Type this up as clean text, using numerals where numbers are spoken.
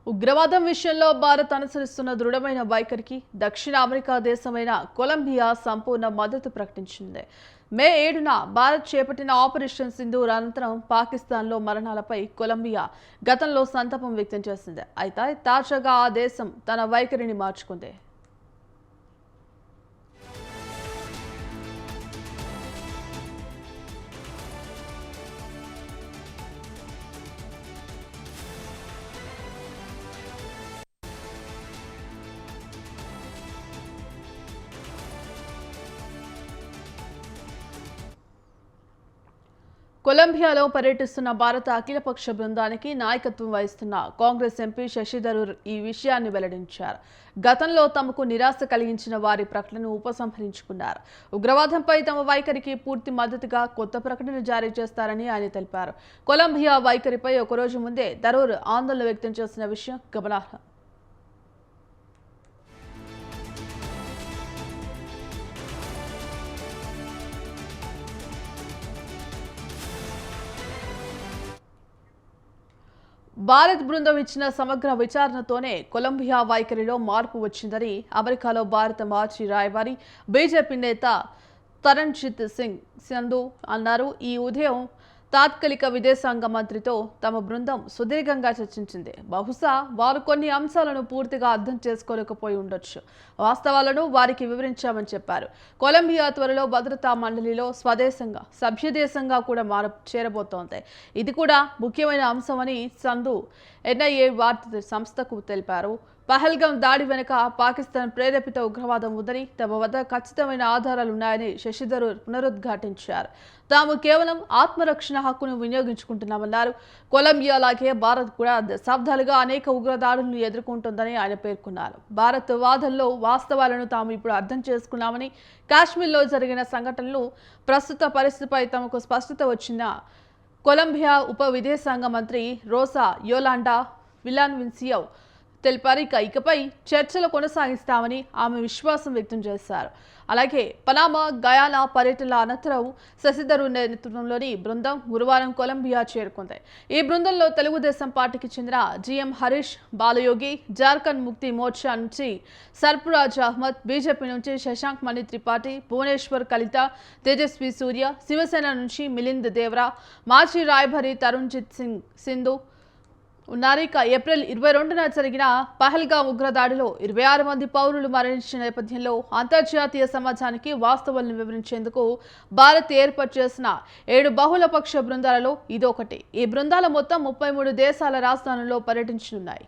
ఉగ్రవాదం విషయంలో భారత్ అనుసరిస్తున్న దృఢమైన వైఖరికి దక్షిణ అమెరికా దేశమైన కొలంబియా సంపూర్ణ మద్దతు ప్రకటించింది. మే 7న భారత్ చేపట్టిన ఆపరేషన్ సింధూర్ అనంతరం పాకిస్తాన్లో మరణాలపై కొలంబియా గతంలో సంతాపం వ్యక్తం చేసింది. అయితే తాజాగా ఆ దేశం తన వైఖరిని మార్చుకుంది. కొలంబియాలో పర్యటిస్తున్న భారత అఖిలపక్ష బృందానికి నాయకత్వం వహిస్తున్న కాంగ్రెస్ ఎంపీ శశి థరూర్ ఈ విషయాన్ని వెల్లడించారు. గతంలో తమకు నిరాశ కలిగించిన వారి ప్రకటనను ఉపసంహరించుకున్నారు. ఉగ్రవాదంపై తమ వైఖరికి పూర్తి మద్దతుగా కొత్త ప్రకటన జారీ చేస్తారని ఆయన తెలిపారు. కొలంబియా వైఖరిపై ఒకరోజు ముందే థరూర్ ఆందోళన వ్యక్తం చేసిన విషయం గమనార్హం. భారత్ బృందం ఇచ్చిన సమగ్ర విచారణతోనే కొలంబియా వైఖరిలో మార్పు వచ్చిందని అమెరికాలో భారత మాజీ రాయబారి బీజేపీ నేత తరణ్జిత్ సింగ్ సంధు అన్నారు. ఈ ఉదయం తాత్కాలిక విదేశాంగ మంత్రితో తమ బృందం సుదీర్ఘంగా చర్చించింది. బహుశా వారు కొన్ని అంశాలను పూర్తిగా అర్థం చేసుకోలేకపోయి ఉండొచ్చు. వాస్తవాలను వారికి వివరించామని చెప్పారు. కొలంబియా త్వరలో భద్రతా మండలిలో స్వదేశంగా సభ్యదేశంగా కూడా చేరబోతోంది. ఇది కూడా ముఖ్యమైన అంశమని సంధు ఎన్ఐఏ వార్తా సంస్థకు తెలిపారు. పహల్గాం దాడి వెనుక పాకిస్తాన్ ప్రేరేపిత ఉగ్రవాదం ఉందని తమ వద్ద ఖచ్చితమైన ఆధారాలున్నాయని శశి థరూర్ పునరుద్ఘాటించారు. తాము కేవలం ఆత్మరక్షణ హక్కును వినియోగించుకుంటున్నామన్నారు. కొలంబియా లాగే భారత్ కూడా దశాబ్దాలుగా అనేక ఉగ్రదాడులను ఎదుర్కొంటోందని ఆయన పేర్కొన్నారు. భారత్ వాదనలో వాస్తవాలను తాము ఇప్పుడు అర్థం చేసుకున్నామని, కాశ్మీర్లో జరిగిన సంఘటనలు ప్రస్తుత పరిస్థితిపై తమకు స్పష్టత వచ్చిన కొలంబియా ఉప విదేశాంగ మంత్రి రోసా యోలాండా విలాన్విన్సియో తెలిపారు. ఇకపై చర్చలు కొనసాగిస్తామని ఆమె విశ్వాసం వ్యక్తం చేశారు. అలాగే పనామా, గయానా పర్యటనల అనంతరం శశి థరూర్ నేతృత్వంలోని బృందం గురువారం కొలంబియా చేరుకుంది. ఈ బృందంలో తెలుగుదేశం పార్టీకి చెందిన జిఎం హరీష్, బాలయోగి, జార్ఖండ్ ముక్తి మోర్చా నుంచి సర్ఫరాజ్ అహ్మద్, బీజేపీ నుంచి శశాంక్ మణి త్రిపాఠి, భువనేశ్వర్ కలిత, తేజస్వి సూర్య, శివసేన నుంచి మిలింద్ దేవ్రా, మాజీ రాయబారి తరుణ్జిత్ సింగ్ సింధు ఉన్నారు. ఏప్రిల్ 22న జరిగిన పహల్గాం ఉగ్రదాడిలో 26 మంది పౌరులు మరణించిన నేపథ్యంలో అంతర్జాతీయ సమాజానికి వాస్తవాలను వివరించేందుకు భారత్ ఏర్పాటు చేసిన 7 బహుళపక్ష బృందాలలో ఇదొకటి. ఈ బృందాల మొత్తం 33 దేశాల రాజధానుల్లో పర్యటించనున్నాయి.